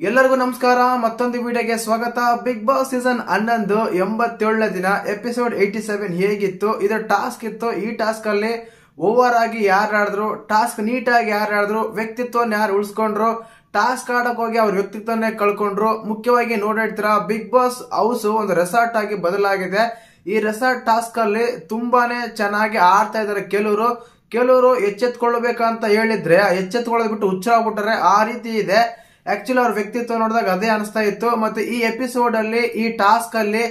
ಎಲ್ಲರಿಗೂ ನಮಸ್ಕಾರ. ಮತ್ತೊಂದು ವಿಡಿಯೋಗೆ ಸ್ವಾಗತ. ಬಿಗ್ ಬಾಸ್ ಸೀಸನ್ 11 87ನೇ ದಿನ ಎಪಿಸೋಡ್ 87 ಹೇಗಿತ್ತು? ಇದು ಟಾಸ್ಕ್ ಇತ್ತು. ಈ ಟಾಸ್ಕ್ ಅಲ್ಲಿ ಓವರ್ ಆಗಿ ಯಾರು ಆಡಿದ್ರು, ಟಾಸ್ಕ್ ನೀಟಾಗಿ ಯಾರು ಆಡಿದ್ರು, ವ್ಯಕ್ತಿತ್ವನ ಯಾರು ಉಳಿಸ್ಕೊಂಡ್ರು, ಟಾಸ್ಕ್ ಆಡಕ್ ಹೋಗಿ ಅವ್ರ ವ್ಯಕ್ತಿತ್ವನೇ ಕಳ್ಕೊಂಡ್ರು. ಮುಖ್ಯವಾಗಿ ನೋಡಿರ್ತೀರಾ, ಬಿಗ್ ಬಾಸ್ ಹೌಸ್ ಒಂದು ರೆಸಾರ್ಟ್ ಆಗಿ ಬದಲಾಗಿದೆ. ಈ ರೆಸಾರ್ಟ್ ಟಾಸ್ಕ್ ಅಲ್ಲಿ ತುಂಬಾನೇ ಚೆನ್ನಾಗಿ ಆಡ್ತಾ ಇದಾರೆ. ಕೆಲವರು ಎಚ್ಚೆತ್ಕೊಳ್ಬೇಕಂತ ಹೇಳಿದ್ರೆ ಎಚ್ಚೆತ್ಕೊಳ್ಳೋದ್ ಬಿಟ್ಟು ಹುಚ್ಚಾಗ್ಬಿಟ್ರೆ ಆ ರೀತಿ ಇದೆ. ಆಕ್ಚುಲಿ ಅವ್ರ ವ್ಯಕ್ತಿತ್ವ ನೋಡಿದಾಗ ಅದೇ ಅನಿಸ್ತಾ ಇತ್ತು. ಮತ್ತೆ ಈ ಎಪಿಸೋಡ್ ಅಲ್ಲಿ, ಈ ಟಾಸ್ಕ್ ಅಲ್ಲಿ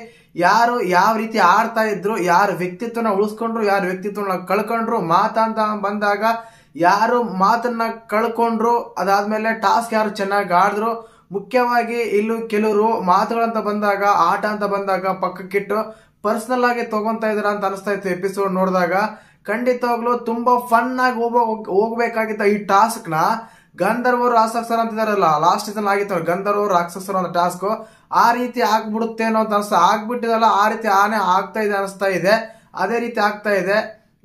ಯಾರು ಯಾವ ರೀತಿ ಆಡ್ತಾ ಇದ್ರು, ಯಾರು ವ್ಯಕ್ತಿತ್ವನ ಉಳಿಸ್ಕೊಂಡ್ರು, ಯಾರು ವ್ಯಕ್ತಿತ್ವನ ಕಳ್ಕೊಂಡ್ರು, ಮಾತಂತ ಬಂದಾಗ ಯಾರು ಮಾತನ್ನ ಕಳ್ಕೊಂಡ್ರು, ಅದಾದ್ಮೇಲೆ ಟಾಸ್ಕ್ ಯಾರು ಚೆನ್ನಾಗಿ ಆಡಿದ್ರು. ಮುಖ್ಯವಾಗಿ ಇಲ್ಲೂ ಕೆಲವರು ಮಾತುಗಳಂತ ಬಂದಾಗ, ಆಟ ಅಂತ ಬಂದಾಗ ಪಕ್ಕಕ್ಕಿಟ್ಟು ಪರ್ಸನಲ್ ಆಗಿ ತಗೊಂತಾ ಇದಾರ ಅಂತ ಅನಿಸ್ತಾ ಇತ್ತು ಎಪಿಸೋಡ್ ನೋಡಿದಾಗ. ಖಂಡಿತವಾಗ್ಲೂ ತುಂಬಾ ಫನ್ ಆಗಿ ಹೋಗ್ಬೇಕಾಗಿತ್ತ ಈ ಟಾಸ್ಕ್ ನ. ಗಂಧರ್ವರು ರಾಕ್ಷಸರ ಅಂತಿದಾರಲ್ಲ, ಲಾಸ್ಟ್ ಸೀಸನ್ ಆಗಿತ್ತು ಗಂಧರ್ವರು ರಾಕ್ಷಸರು ಅಂತ ಟಾಸ್ಕ್, ಆ ರೀತಿ ಆಗ್ಬಿಡುತ್ತೇನೋ ಅಂತ ಅನಿಸ್ತಾ, ಆಗ್ಬಿಟ್ಟಿದಲ್ಲ ಆ ರೀತಿ ಆನೆ ಆಗ್ತಾ ಇದೆ ಅನಿಸ್ತಾ ಇದೆ. ಅದೇ ರೀತಿ ಆಗ್ತಾ ಇದೆ.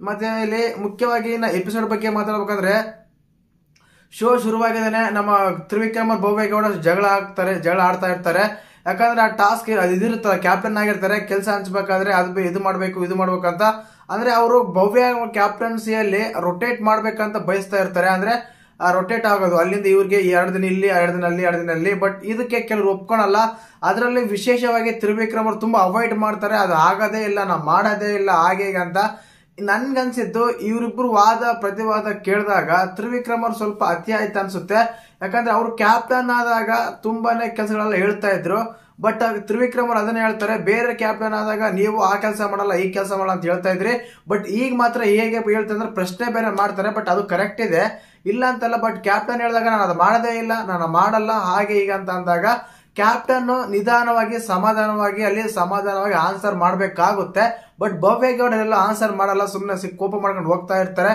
ಮತ್ತೆ ಇಲ್ಲಿ ಮುಖ್ಯವಾಗಿ ಎಪಿಸೋಡ್ ಬಗ್ಗೆ ಮಾತಾಡ್ಬೇಕಂದ್ರೆ, ಶೋ ಶುರುವಾಗಿದ್ದಾನೆ, ನಮ್ಮ ತ್ರಿವಿಕ್ರಮ ಭವ್ಯಗೌಡ ಜಗಳ ಆಡ್ತಾ ಇರ್ತಾರೆ. ಯಾಕಂದ್ರೆ ಆ ಟಾಸ್ಕ್ ಇದಿರುತ್ತಲ್ಲ, ಕ್ಯಾಪ್ಟನ್ ಆಗಿರ್ತಾರೆ, ಕೆಲಸ ಹಂಚ್ಬೇಕಾದ್ರೆ ಅದು ಇದು ಮಾಡ್ಬೇಕಂತ. ಅಂದ್ರೆ ಅವರು ಭವ್ಯ ಕ್ಯಾಪ್ಟನ್ಸಿಯಲ್ಲಿ ರೊಟೇಟ್ ಮಾಡ್ಬೇಕಂತ ಬಯಸ್ತಾ ಇರ್ತಾರೆ. ಅಂದ್ರೆ ರೊಟೇಟ್ ಆಗೋದು, ಅಲ್ಲಿಂದ ಇವ್ರಿಗೆ 2 ದಿನ ಇಲ್ಲಿ, 2 ದಿನ ಅಲ್ಲಿ, 2 ದಿನ ಅಲ್ಲಿ. ಬಟ್ ಇದಕ್ಕೆ ಕೆಲವರು ಒಪ್ಕೊಳಲ್ಲ. ಅದರಲ್ಲಿ ವಿಶೇಷವಾಗಿ ತ್ರಿವಿಕ್ರಮ್ ಅವರು ತುಂಬಾ ಅವಾಯ್ಡ್ ಮಾಡ್ತಾರೆ. ಅದು ಆಗೋದೇ ಇಲ್ಲ, ನಾ ಮಾಡೋದೇ ಇಲ್ಲ ಹಾಗೆ ಅಂತ. ನನ್ಗನ್ಸಿದ್ದು ಇವರಿಬ್ರು ಪ್ರತಿವಾದ ಕೇಳಿದಾಗ ತ್ರಿವಿಕ್ರಮ್ ಅವ್ರು ಸ್ವಲ್ಪ ಅತಿ ಆಯ್ತು ಅನ್ಸುತ್ತೆ. ಯಾಕಂದ್ರೆ ಅವ್ರು ಕ್ಯಾಪ್ಟನ್ ಆದಾಗ ತುಂಬಾನೇ ಕೆಲಸಗಳೆಲ್ಲ ಹೇಳ್ತಾ ಇದ್ರು. ಬಟ್ ತ್ರಿವಿಕ್ರಮ್ ಅವ್ರು ಅದನ್ನ ಹೇಳ್ತಾರೆ, ಬೇರೆ ಕ್ಯಾಪ್ಟನ್ ಆದಾಗ ನೀವು ಆ ಕೆಲಸ ಮಾಡಲ್ಲ, ಈ ಕೆಲಸ ಮಾಡಲ್ಲ ಅಂತ ಹೇಳ್ತಾ ಇದ್ರಿ. ಬಟ್ ಈಗ ಮಾತ್ರ ಹೇಗೆ ಹೇಳ್ತಾ ಅಂದ್ರೆ ಪ್ರಶ್ನೆ ಬೇರೆ ಮಾಡ್ತಾರೆ. ಬಟ್ ಅದು ಕರೆಕ್ಟ್ ಇದೆ, ಇಲ್ಲ ಅಂತಲ್ಲ. ಬಟ್ ಕ್ಯಾಪ್ಟನ್ ಹೇಳಿದಾಗ ನಾನು ಅದು ಮಾಡದೇ ಇಲ್ಲ, ನಾನು ಮಾಡಲ್ಲ ಹಾಗೆ ಈಗ ಅಂತ ಅಂದಾಗ ಕ್ಯಾಪ್ಟನ್ ನಿಧಾನವಾಗಿ ಸಮಾಧಾನವಾಗಿ ಆನ್ಸರ್ ಮಾಡ್ಬೇಕಾಗುತ್ತೆ. ಬಟ್ ಭವ್ಯಗೌಡರೆಲ್ಲ ಆನ್ಸರ್ ಮಾಡಲ್ಲ, ಸುಮ್ಮನೆ ಕೋಪ ಮಾಡ್ಕೊಂಡು ಹೋಗ್ತಾ ಇರ್ತಾರೆ.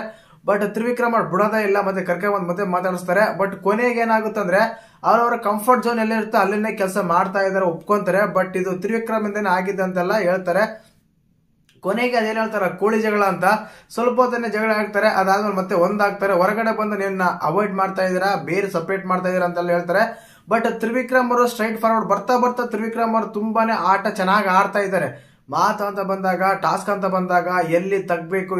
ಬಟ್ ತ್ರಿವಿಕ್ರಮ್ ಅವ್ರು ಬಿಡೋದೇ ಇಲ್ಲ, ಮತ್ತೆ ಕರ್ಕೊಂಡ್ ಮತ್ತೆ ಮಾತಾಡಿಸ್ತಾರೆ. ಬಟ್ ಕೊನೆಗೆ ಏನಾಗುತ್ತೆ ಅಂದ್ರೆ, ಅವ್ರವ್ರ ಕಂಫರ್ಟ್ ಝೋನ್ ಎಲ್ಲ ಇರುತ್ತೆ ಅಲ್ಲಿಂದೇ ಕೆಲಸ ಮಾಡ್ತಾ ಇದಾರೆ, ಒಪ್ಕೊಂತಾರೆ. ಬಟ್ ಇದು ತ್ರಿವಿಕ್ರಮ್ ಇಂದನೇ ಆಗಿದ್ದಂತೆಲ್ಲ ಹೇಳ್ತಾರೆ. ಕೊನೆಗೆ ಅದೇನ್ ಹೇಳ್ತಾರ, ಕೋಳಿ ಜಗಳ ಅಂತ ಸ್ವಲ್ಪ ಹೊತ್ತನ್ನೇ ಜಗಳ ಆಗ್ತಾರೆ. ಅದಾದ್ಮೇಲೆ ಮತ್ತೆ ಒಂದಾಗ್ತಾರೆ. ಹೊರಗಡೆ ಬಂದು ನಿನ್ನ ಅವಾಯ್ಡ್ ಮಾಡ್ತಾ ಇದೀರಾ, ಬೇರೆ ಸಪರೇಟ್ ಮಾಡ್ತಾ ಇದೀರಾ ಅಂತೆಲ್ಲ ಹೇಳ್ತಾರೆ. ಬಟ್ ತ್ರಿವಿಕ್ರಮ್ ಅವರು ಸ್ಟ್ರೈಟ್ ಫಾರ್ವರ್ಡ್ ಬರ್ತಾ ತ್ರಿವಿಕ್ರಮ್ ಅವರು ತುಂಬಾನೇ ಆಟ ಚೆನ್ನಾಗಿ ಆಡ್ತಾ ಇದ್ದಾರೆ. ಮಾತು ಅಂತ ಬಂದಾಗ, ಟಾಸ್ಕ್ ಅಂತ ಬಂದಾಗ ಎಲ್ಲಿ ತಗ್ಬೇಕು,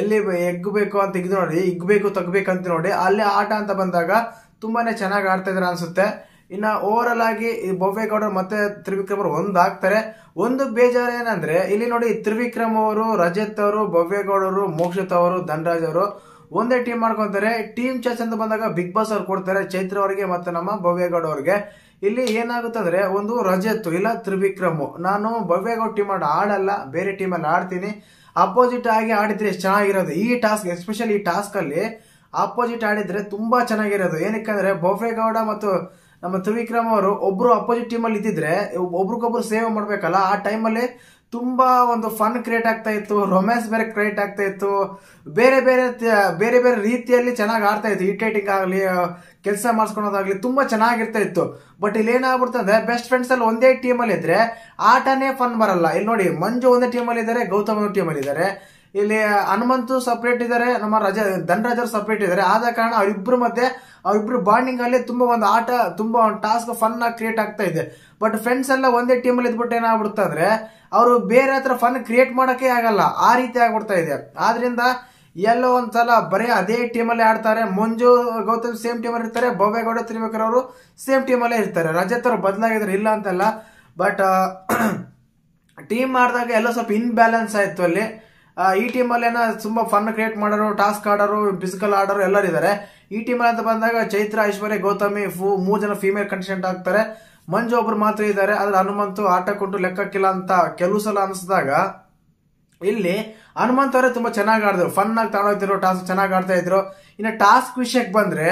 ಎಲ್ಲಿ ಎಗ್ಬೇಕು ಅಂತ ತೆಗೆದು ನೋಡಿ, ಇಗ್ಬೇಕು ತಗ್ಬೇಕಂತ ನೋಡಿ, ಅಲ್ಲಿ ಆಟ ಅಂತ ಬಂದಾಗ ತುಂಬಾನೇ ಚೆನ್ನಾಗಿ ಆಡ್ತಾ ಇದಾರೆ ಅನ್ಸುತ್ತೆ. ಇನ್ನ ಓವರ್ ಆಗಿ ಭವ್ಯಗೌಡರು ಮತ್ತೆ ತ್ರಿವಿಕ್ರಮ್ ಅವರು ಒಂದಾಗ್ತಾರೆ. ಒಂದು ಬೇಜಾರು ಏನಂದ್ರೆ, ಇಲ್ಲಿ ನೋಡಿ ತ್ರಿವಿಕ್ರಮ್ ಅವರು, ರಜತ್ ಅವರು, ಭವ್ಯಗೌಡರು, ಮೋಕ್ಷಿತ್ ಅವರು, ಧನರಾಜ್ ಅವರು ಒಂದೇ ಟೀಮ್ ಮಾಡ್ಕೊಂತಾರೆ. ಟೀಮ್ ಚಾಯ್ಸ್ ಅಂತ ಬಂದಾಗ ಬಿಗ್ ಬಾಸ್ ಅವ್ರು ಕೊಡ್ತಾರೆ ಚೈತ್ರ ಅವರಿಗೆ ಮತ್ತೆ ನಮ್ಮ ಭವ್ಯಗೌಡ ಅವ್ರಿಗೆ. ಇಲ್ಲಿ ಏನಾಗುತ್ತಂದ್ರೆ, ಒಂದು ರಜತ್ ಇಲ್ಲ ತ್ರಿವಿಕ್ರಮ್, ನಾನು ಭವ್ಯಗೌಡ ಟೀಮ್ ಆಡಲ್ಲ, ಬೇರೆ ಟೀಮ್ ಅಲ್ಲಿ ಆಡ್ತೀನಿ, ಅಪೋಸಿಟ್ ಆಗಿ ಆಡಿದ್ರೆ ಎಷ್ಟು ಚೆನ್ನಾಗಿರೋದು. ಈ ಟಾಸ್ಕ್ ಎಸ್ಪೆಷಲಿ ಈ ಟಾಸ್ಕ್ ಅಲ್ಲಿ ಅಪೋಸಿಟ್ ಆಡಿದ್ರೆ ತುಂಬಾ ಚೆನ್ನಾಗಿರೋದು. ಏನಕ್ಕಂದ್ರೆ ಭವ್ಯಗೌಡ ಮತ್ತು ನಮ್ಮ ತ್ರಿವಿಕ್ರಮ್ ಅವರು ಒಬ್ರು ಅಪೋಸಿಟ್ ಟೀಮ್ ಅಲ್ಲಿ ಇದ್ದಿದ್ರೆ ಒಬ್ರಿಗೊಬ್ರು ಸೇವ್ ಮಾಡ್ಬೇಕಲ್ಲ, ಆ ಟೈಮಲ್ಲಿ ತುಂಬಾ ಒಂದು ಫನ್ ಕ್ರಿಯೇಟ್ ಆಗ್ತಾ ಇತ್ತು, ರೊಮ್ಯಾನ್ಸ್ ಬೇರೆ ಕ್ರಿಯೇಟ್ ಆಗ್ತಾ ಇತ್ತು, ಬೇರೆ ಬೇರೆ ರೀತಿಯಲ್ಲಿ ಚೆನ್ನಾಗಿ ಆಡ್ತಾ ಇತ್ತು. ಇಟೇಟಿಂಗ್ ಆಗ್ಲಿ, ಕೆಲಸ ಮಾಡಿಸ್ಕೊಳೋದಾಗ್ಲಿ ತುಂಬಾ ಚೆನ್ನಾಗಿರ್ತಾ ಇತ್ತು. ಬಟ್ ಇಲ್ಲಿ ಏನಾಗ್ಬಿಡ್ತಂದ್ರೆ, ಬೆಸ್ಟ್ ಫ್ರೆಂಡ್ಸ್ ಅಲ್ಲಿ ಒಂದೇ ಟೀಮ್ ಅಲ್ಲಿ ಇದ್ರೆ ಆಟನೇ ಫನ್ ಬರಲ್ಲ. ಇಲ್ಲಿ ನೋಡಿ, ಮಂಜು ಒಂದೇ ಟೀಮ್ ಅಲ್ಲಿ ಇದ್ದಾರೆ, ಗೌತಮ್ ಟೀಮ್ ಅಲ್ಲಿ ಇದ್ದಾರೆ, ಇಲ್ಲಿ ಹನುಮಂತು ಸಪರೇಟ್ ಇದ್ದಾರೆ, ನಮ್ಮ ಧನರಾಜ್ ಅವರು ಸಪರೇಟ್ ಇದ್ದಾರೆ. ಆದ ಕಾರಣ ಅವ್ರಿಬ್ರು ಬಾಂಡಿಂಗ್ ಅಲ್ಲಿ ತುಂಬಾ ಒಂದು ಆಟ, ತುಂಬಾ ಒಂದು ಟಾಸ್ಕ್ ಫನ್ ಆಗಿ ಕ್ರಿಯೇಟ್ ಆಗ್ತಾ ಇದೆ. ಬಟ್ ಫ್ರೆಂಡ್ಸ್ ಎಲ್ಲ ಒಂದೇ ಟೀಮ್ ಅಲ್ಲಿ ಇದ್ಬಿಟ್ಟು ಏನಾಗ್ಬಿಡುತ್ತೆ ಅಂದ್ರೆ, ಅವರು ಬೇರೆ ಹತ್ರ ಫನ್ ಕ್ರಿಯೇಟ್ ಮಾಡಕ್ಕೆ ಆಗಲ್ಲ, ಆ ರೀತಿ ಆಗ್ಬಿಡ್ತಾ ಇದೆ. ಆದ್ರಿಂದ ಎಲ್ಲೋ ಒಂದ್ಸಲ ಬರೀ ಅದೇ ಟೀಮ್ ಅಲ್ಲಿ ಆಡ್ತಾರೆ. ಮಂಜು ಗೌತಮ್ ಸೇಮ್ ಟೀಮ್ ಅಲ್ಲಿ ಇರ್ತಾರೆ, ಭವ್ಯಗೌಡ ತ್ರಿವಿಕ್ರಮ್ ಅವರು ಸೇಮ್ ಟೀಮ್ ಅಲ್ಲೇ ಇರ್ತಾರೆ. ರಜತ್ ಅವರು ಬದಲಾಗಿದ್ದಾರೆ, ಇಲ್ಲ ಅಂತಲ್ಲ. ಬಟ್ ಟೀಮ್ ಮಾಡಿದಾಗ ಎಲ್ಲ ಸ್ವಲ್ಪ ಇನ್ಬ್ಯಾಲೆನ್ಸ್ ಆಯ್ತು ಅಲ್ಲಿ. ಈ ಟೀಮ್ ಅಲ್ಲಿ ತುಂಬಾ ಫನ್ ಕ್ರಿಯೇಟ್ ಮಾಡೋರು, ಟಾಸ್ಕ್ ಆಡೋರು, ಫಿಸಿಕಲ್ ಆಡೋರು ಎಲ್ಲರೂ ಇದಾರೆ. ಈ ಟೀಮ್ ಅಂತ ಬಂದಾಗ ಚೈತ್ರ, ಐಶ್ವರ್ಯ, ಗೌತಮಿ 3 ಜನ ಫೀಮೇಲ್ ಕಂಟೆಸ್ಟೆಂಟ್ ಆಗ್ತಾರೆ. ಮಂಜು ಒಬ್ರು ಮಾತ್ರ ಇದ್ದಾರೆ. ಆದ್ರೆ ಹನುಮಂತು ಆಟ ಕೊಟ್ಟು ಲೆಕ್ಕಕ್ಕಿಲ್ಲ ಅಂತ ಕೆಲವು ಸಲ ಅನಿಸಿದಾಗ, ಇಲ್ಲಿ ಹನುಮಂತ್ ಅವರೇ ತುಂಬಾ ಚೆನ್ನಾಗಿ ಆಡಿದ್ರು, ಫನ್ ಆಗಿ ತಗೊಂಡೋಗ್ತಿರೋ, ಟಾಸ್ಕ್ ಚೆನ್ನಾಗಿ ಆಡ್ತಾ ಇದ್ರು. ಇನ್ನು ಟಾಸ್ಕ್ ವಿಷಯಕ್ಕೆ ಬಂದ್ರೆ,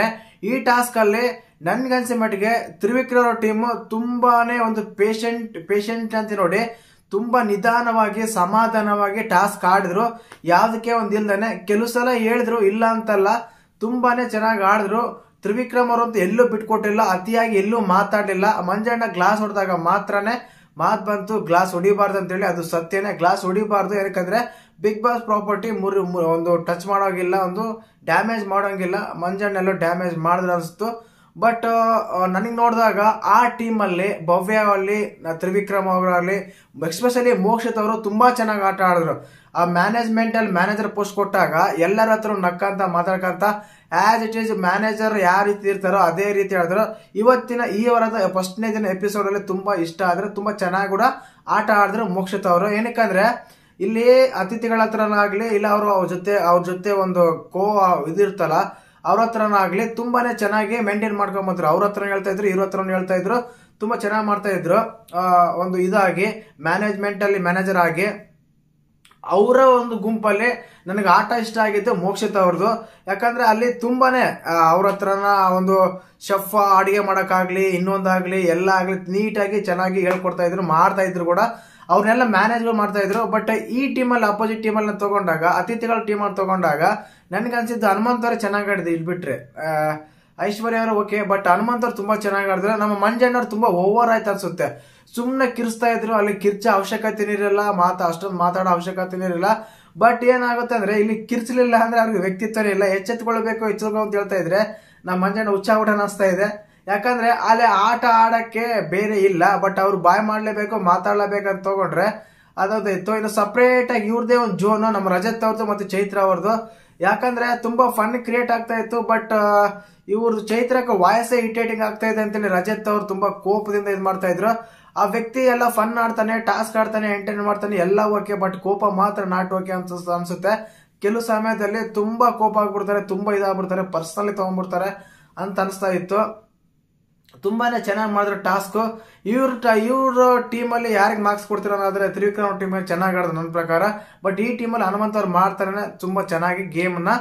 ಈ ಟಾಸ್ಕ್ ಅಲ್ಲಿ ನನ್ಗನ್ಸಿ ಮಟ್ಟಿಗೆ ತ್ರಿವಿಕ್ರಮ್ ಅವರ ಟೀಮ್ ತುಂಬಾನೇ ಒಂದು ಪೇಷಂಟ್ ಅಂತ ನೋಡಿ, ತುಂಬಾ ನಿಧಾನವಾಗಿ ಸಮಾಧಾನವಾಗಿ ಟಾಸ್ಕ್ ಆಡಿದ್ರು. ಯಾವ್ದಕ್ಕೆ ಒಂದ್ ಇಲ್ದೇನೆ, ಕೆಲವು ಸಲ ಹೇಳಿದ್ರು, ಇಲ್ಲ ಅಂತಲ್ಲ, ತುಂಬಾನೇ ಚೆನ್ನಾಗಿ ಆಡಿದ್ರು. ತ್ರಿವಿಕ್ರಮ್ ಅವರಂತೂ ಎಲ್ಲೂ ಬಿಟ್ಕೊಟ್ಟಿಲ್ಲ, ಅತಿಯಾಗಿ ಎಲ್ಲೂ ಮಾತಾಡ್ಲಿಲ್ಲ. ಮಂಜಣ್ಣ ಗ್ಲಾಸ್ ಹೊಡೆದಾಗ ಮಾತ್ರನೇ ಮಾತ್ ಬಂತು, ಗ್ಲಾಸ್ ಹೊಡಿಬಾರ್ದು ಅಂತ ಹೇಳಿ. ಅದು ಸತ್ಯನೇ, ಗ್ಲಾಸ್ ಹೊಡಿಬಾರ್ದು. ಯಾಕಂದ್ರೆ ಬಿಗ್ ಬಾಸ್ ಪ್ರಾಪರ್ಟಿ ಒಂದು ಟಚ್ ಮಾಡೋಂಗಿಲ್ಲ, ಒಂದು ಡ್ಯಾಮೇಜ್ ಮಾಡೋಂಗಿಲ್ಲ. ಮಂಜಣ್ಣೆಲ್ಲೋ ಡ್ಯಾಮೇಜ್ ಮಾಡಿದ್ರು ಅನ್ಸ್ತು. ಬಟ್ ನನಗೆ ನೋಡಿದಾಗ ಆ ಟೀಮಲ್ಲಿ ಭವ್ಯ ಅಲ್ಲಿ ತ್ರಿವಿಕ್ರಮ್ ಅವರಾಗಲಿ ಎಸ್ಪೆಷಲಿ ಮೋಕ್ಷಿತ್ ಅವರು ತುಂಬಾ ಚೆನ್ನಾಗಿ ಆಟ ಆಡಿದ್ರು. ಆ ಮ್ಯಾನೇಜ್ಮೆಂಟ್ ಅಲ್ಲಿ ಮ್ಯಾನೇಜರ್ ಪೋಸ್ಟ್ ಕೊಟ್ಟಾಗ ಎಲ್ಲರ ಹತ್ರ ನಕ್ಕಂತ ಮಾತಾಡ್ಕಂತ ಆಸ್ ಇಟ್ ಈಸ್ ಮ್ಯಾನೇಜರ್ ಯಾವ ರೀತಿ ಇರ್ತಾರೋ ಅದೇ ರೀತಿ ಹೇಳಿದ್ರು. ಇವತ್ತಿನ ಈ ವಾರದ ಫಸ್ಟ್ನೇ ದಿನ ಎಪಿಸೋಡ್ ಅಲ್ಲಿ ತುಂಬಾ ಇಷ್ಟ ಆದ್ರೆ, ತುಂಬಾ ಚೆನ್ನಾಗಿ ಕೂಡ ಆಟ ಆಡಿದ್ರು ಮೋಕ್ಷಿತ್ ಅವರು. ಏನಕ್ಕಂದ್ರೆ ಇಲ್ಲಿ ಅತಿಥಿಗಳ ಹತ್ರನಾಗ್ಲಿ ಇಲ್ಲ ಅವ್ರ ಜೊತೆ ಒಂದು ಇದಿರ್ತಲ್ಲ ಅವ್ರ ಹತ್ರನಾಗ್ಲಿ ತುಂಬಾನೇ ಚೆನ್ನಾಗಿ ಮೇಂಟೈನ್ ಮಾಡ್ಕೊಂಡ್ ಬಂದ್ರು. ಅವ್ರ ಹತ್ರ ಹೇಳ್ತಾ ಇದ್ರು, ಇವ್ರ ಹತ್ರ ಹೇಳ್ತಾ ಇದ್ರು, ತುಂಬಾ ಚೆನ್ನಾಗಿ ಮಾಡ್ತಾ ಇದ್ರು. ಒಂದು ಇದಾಗಿ ಮ್ಯಾನೇಜ್ಮೆಂಟ್ ಅಲ್ಲಿ ಮ್ಯಾನೇಜರ್ ಆಗಿ ಅವರ ಒಂದು ಗುಂಪಲ್ಲಿ ನನಗೆ ಆಟ ಇಷ್ಟ ಆಗಿದ್ದು ಮೋಕ್ಷಿತ್ ಅವ್ರದ್ದು. ಯಾಕಂದ್ರೆ ಅಲ್ಲಿ ತುಂಬಾನೇ ಅವ್ರ ಹತ್ರನ ಒಂದು ಶೆಫ್ ಅಡಿಗೆ ಮಾಡಕ್ಕಾಗ್ಲಿ ಇನ್ನೊಂದಾಗ್ಲಿ ಎಲ್ಲ ಆಗ್ಲಿ ನೀಟಾಗಿ ಚೆನ್ನಾಗಿ ಹೇಳ್ಕೊಡ್ತಾ ಇದ್ರು, ಮಾಡ್ತಾ ಇದ್ರು ಕೂಡ. ಅವ್ರನ್ನೆಲ್ಲ ಮ್ಯಾನೇಜ್ಗಳು ಮಾಡ್ತಾ ಇದ್ರು. ಬಟ್ ಈ ಟೀಮಲ್ಲಿ ಅಪೋಸಿಟ್ ಟೀಮಲ್ಲಿ ತಗೊಂಡಾಗ, ಅತಿಥಿಗಳ ಟೀಮಲ್ಲಿ ತಗೊಂಡಾಗ ನನ್ಗೆ ಅನ್ಸಿದ್ದು ಹನುಮಂತ್ ಅವರೇ ಚೆನ್ನಾಗಿ ಆಡಿದ್ರು. ಇಲ್ಲಿ ಬಿಟ್ರೆ ಐಶ್ವರ್ಯ ಅವರು ಓಕೆ, ಬಟ್ ಹನುಮಂತ್ ಅವ್ರು ತುಂಬಾ ಚೆನ್ನಾಗಿ ಆಡಿದ್ರು. ನಮ್ಮ ಮಂಜಣ್ಣವ್ರು ತುಂಬಾ ಓವರ್ ಆಯ್ತು ಅನ್ಸುತ್ತೆ. ಸುಮ್ನೆ ಕಿರ್ಸ್ತಾ ಇದ್ರು, ಅಲ್ಲಿ ಕಿರ್ಚೋ ಅವಶ್ಯಕತೆ ಇರಲಿಲ್ಲ, ಅಷ್ಟೊಂದು ಮಾತಾಡೋ ಅವಶ್ಯಕತೆ ಇರಲಿಲ್ಲ. ಬಟ್ ಏನಾಗುತ್ತೆ ಅಂದ್ರೆ ಇಲ್ಲಿ ಕಿರ್ಚಲಿಲ್ಲ ಅಂದ್ರೆ ಅವ್ರಿಗೆ ವ್ಯಕ್ತಿತ್ವನೇ ಇಲ್ಲ. ಎಚ್ಚೆತ್ಕೊಳ್ಬೇಕು ಅಂತ ಹೇಳ್ತಾ ಇದ್ರೆ ನಮ್ಮ ಮಂಜಣ್ಣ ಹುಚ್ಚಾಗುಟ ಅನಿಸ್ತಾ ಇದೆ. ಯಾಕಂದ್ರೆ ಅಲ್ಲಿ ಆಟ ಆಡಕ್ಕೆ ಬೇರೆ ಇಲ್ಲ, ಬಟ್ ಅವ್ರು ಬಾಯ್ ಮಾಡ್ಲೇಬೇಕು, ಮಾತಾಡ್ಲೇಬೇಕಂತ ತಗೊಂಡ್ರೆ ಅದಾಯ್ತು. ಇದು ಸಪರೇಟ್ ಆಗಿ ಇವ್ರದೇ ಒಂದು ಜೋನು ನಮ್ಮ ರಜತ್ ಅವ್ರದ್ದು ಮತ್ತೆ ಚೈತ್ರ ಅವ್ರದ್ದು. ಯಾಕಂದ್ರೆ ತುಂಬಾ ಫನ್ ಕ್ರಿಯೇಟ್ ಆಗ್ತಾ ಇತ್ತು. ಬಟ್ ಇವ್ರದ್ದು ಚೈತ್ರಕ್ಕೆ ವಾಯ್ಸೇ ಇರಿಟೇಟಿಂಗ್ ಆಗ್ತಾ ಇದೆ ಅಂತೇಳಿ ರಜತ್ ಅವ್ರು ತುಂಬಾ ಕೋಪದಿಂದ ಇದು ಮಾಡ್ತಾ ಇದ್ರು. ಆ ವ್ಯಕ್ತಿ ಎಲ್ಲ ಫನ್ ಆಡ್ತಾನೆ, ಟಾಸ್ಕ್ ಆಡ್ತಾನೆ, ಎಂಟರ್ಟೈನ್ ಮಾಡ್ತಾನೆ, ಎಲ್ಲ ಓಕೆ, ಬಟ್ ಕೋಪ ಮಾತ್ರ ನಾಟ್ ಓಕೆ ಅನ್ಸುತ್ತೆ. ಕೆಲವು ಸಮಯದಲ್ಲಿ ತುಂಬಾ ಕೋಪ ಆಗ್ಬಿಡ್ತಾರೆ, ತುಂಬಾ ಇದಾಗ್ಬಿಡ್ತಾರೆ, ಪರ್ಸನಲಿ ತಗೊಂಡ್ಬಿಡ್ತಾರೆ ಅಂತ ಅನಿಸ್ತಾ ಇತ್ತು. ತುಂಬಾನೇ ಚೆನ್ನಾಗಿ ಮಾಡಿದ್ರು ಟಾಸ್ಕ್. ಇವ್ರ ಟೀಮಲ್ಲಿ ಯಾರಿಗೆ ಮಾರ್ಕ್ಸ್ ಕೊಡ್ತೀರ ಅನ್ನೋದ್ರೆ ತ್ರಿವಿಕ್ರಮ್ ಟೀಮಲ್ಲಿ ಚೆನ್ನಾಗಿ ಆಡಿದ್ರು ನನ್ನ ಪ್ರಕಾರ. ಬಟ್ ಈ ಟೀಮಲ್ಲಿ ಹನುಮಂತ್ ಅವ್ರು ಮಾಡ್ತಾರೆ ತುಂಬಾ ಚೆನ್ನಾಗಿ ಗೇಮ್ನ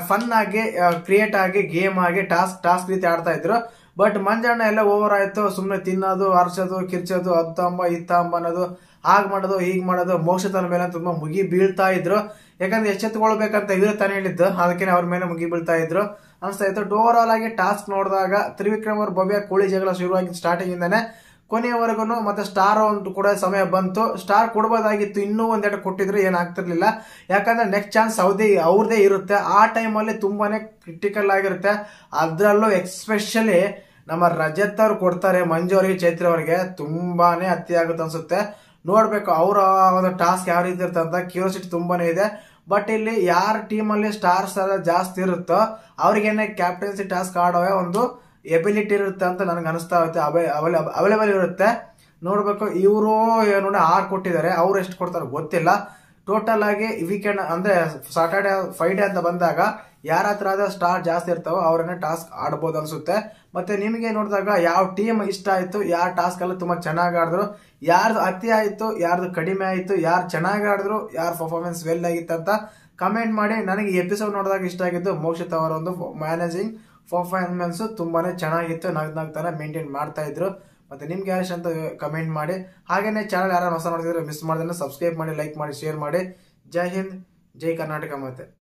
ಫನ್ ಆಗಿ ಕ್ರಿಯೇಟ್ ಆಗಿ ಗೇಮ್ ಆಗಿ ಟಾಸ್ಕ್ ರೀತಿ ಆಡ್ತಾ ಇದ್ರು. ಬಟ್ ಮಂಜಣ್ಣ ಎಲ್ಲ ಓವರ್ ಆಯ್ತು. ಸುಮ್ಮನೆ ತಿನ್ನೋದು, ಹರ್ಸೋದು, ಕಿರ್ಚೋದು, ಅತ್ತಂಬ ಇತ್ತಂಬ ಅನ್ನೋದು, ಹಾಗ್ ಮಾಡೋದು ಹೀಗ್ ಮಾಡೋದು. ಮೋಕ್ಷಿತರ ಮೇಲೆ ತುಂಬಾ ಮುಗಿ ಬೀಳ್ತಾ ಇದ್ರು. ಯಾಕಂದ್ರೆ ಎಚ್ಚೆತ್ಕೊಳ್ಬೇಕಂತ ಇವ್ರು ತಾನೇ ಹೇಳಿದ್ದು, ಅದಕ್ಕೆ ಅವ್ರ ಮೇಲೆ ಮುಗಿ ಬೀಳ್ತಾ ಇದ್ರು ಅನ್ಸ್ತಾ ಇತ್ತು. ಓವರ್ ಆಲ್ ಆಗಿ ಟಾಸ್ಕ್ ನೋಡಿದಾಗ ತ್ರಿವಿಕ್ರಮ್ ಅವ್ರ ಭವ್ಯ ಕೋಳಿ ಜಗಳ ಶುರುವಾಗಿ ಸ್ಟಾರ್ಟಿಂಗ್ ಇಂದಾನೆ ಕೊನೆಯವರೆಗೂ ಮತ್ತೆ ಸ್ಟಾರ್ ಒಂದು ಕೂಡ ಸಮಯ ಬಂತು. ಸ್ಟಾರ್ ಕೊಡ್ಬೋದಾಗಿತ್ತು, ಇನ್ನೂ ಒಂದೆರಡು ಕೊಟ್ಟಿದ್ರು ಏನಾಗ್ತಿರ್ಲಿಲ್ಲ. ಯಾಕಂದ್ರೆ ನೆಕ್ಸ್ಟ್ ಚಾನ್ಸ್ ಅವ್ರದೇ ಇರುತ್ತೆ. ಆ ಟೈಮಲ್ಲಿ ತುಂಬಾನೇ ಕ್ರಿಟಿಕಲ್ ಆಗಿರುತ್ತೆ. ಅದ್ರಲ್ಲೂ ಎಕ್ಸ್ಪೆಷಲಿ ನಮ್ಮ ರಜತ್ ಅವ್ರು ಕೊಡ್ತಾರೆ ಮಂಜು ಅವರಿಗೆ, ಚೈತ್ರ ಅವರಿಗೆ ತುಂಬಾನೇ ಅತಿ ಆಗುತ್ತೆ ಅನ್ಸುತ್ತೆ. ನೋಡ್ಬೇಕು ಅವರ ಒಂದು ಟಾಸ್ಕ್ ಯಾವ ರೀತಿ ಇರುತ್ತೆ ಅಂತ ಕ್ಯೂರಿಯಾಸಿಟಿ ತುಂಬಾನೇ ಇದೆ. ಬಟ್ ಇಲ್ಲಿ ಯಾರ ಟೀಮಲ್ಲಿ ಸ್ಟಾರ್ಸ್ ಜಾಸ್ತಿ ಇರುತ್ತೋ ಅವ್ರಿಗೇನೆ ಕ್ಯಾಪ್ಟನ್ಸಿ ಟಾಸ್ಕ್ ಆಡೋ ಒಂದು ಎಬಿಲಿಟಿ ಇರುತ್ತೆ ಅಂತ ನನಗೆ ಅನಿಸ್ತಾ ಇರುತ್ತೆ, ಅವೈಲೇಬಲ್ ಇರುತ್ತೆ. ನೋಡ್ಬೇಕು. ಇವರು ನೋಡಿ 6 ಕೊಟ್ಟಿದ್ದಾರೆ, ಅವ್ರು ಎಷ್ಟು ಕೊಡ್ತಾರೆ ಗೊತ್ತಿಲ್ಲ. ಟೋಟಲ್ ಆಗಿ ವೀಕೆಂಡ್ ಅಂದ್ರೆ ಸಾಟರ್ಡೆ ಫ್ರೈಡೆ ಅಂತ ಬಂದಾಗ ಯಾರ ಹತ್ರ ಸ್ಟಾರ್ ಜಾಸ್ತಿ ಇರ್ತಾವೋ ಅವರನ್ನೇ ಟಾಸ್ಕ್ ಆಡ್ಬೋದು ಅನ್ಸುತ್ತೆ. ಮತ್ತೆ ನಿಮಗೆ ನೋಡಿದಾಗ ಯಾವ ಟೀಮ್ ಇಷ್ಟ ಆಯ್ತು, ಯಾರ ಟಾಸ್ಕ್ ಎಲ್ಲ ತುಂಬಾ ಚೆನ್ನಾಗಿ ಆಡಿದ್ರು, ಯಾರ್ದು ಅತಿ ಆಯ್ತು, ಯಾರ್ದು ಕಡಿಮೆ ಆಯ್ತು, ಯಾರು ಚೆನ್ನಾಗಿ ಆಡಿದ್ರು, ಯಾರ ಪರ್ಫಾರ್ಮೆನ್ಸ್ ವೆಲ್ ಆಗಿತ್ತು ಅಂತ ಕಮೆಂಟ್ ಮಾಡಿ. ನನಗೆ ಈ ಎಪಿಸೋಡ್ ನೋಡಿದಾಗ ಇಷ್ಟ ಆಗಿದ್ದು ಮೋಕ್ಷಿತ್ ಅವರ ಒಂದು ಮ್ಯಾನೇಜಿಂಗ್ ಪರ್ಫಾರ್ಮೆನ್ಸ್ ತುಂಬಾನೇ ಚೆನ್ನಾಗಿತ್ತು. ನಗ್ತಾನೆ ಮೇಂಟೈನ್ ಮಾಡ್ತಾ ಇದ್ರು. ಮತ್ತೆ ನಿಮ್ಗೆ ಯಾರು ಅಂತ ಕಮೆಂಟ್ ಮಾಡಿ. ಹಾಗೇನೆ ಚಾನಲ್ ಯಾರು ಹೊಸ ನೋಡಿದ್ರೆ ಮಿಸ್ ಮಾಡಿದ್ರೆ ಸಬ್ಸ್ಕ್ರೈಬ್ ಮಾಡಿ, ಲೈಕ್ ಮಾಡಿ, ಶೇರ್ ಮಾಡಿ. ಜೈ ಹಿಂದ್, ಜೈ ಕರ್ನಾಟಕ. ಮತ್ತೆ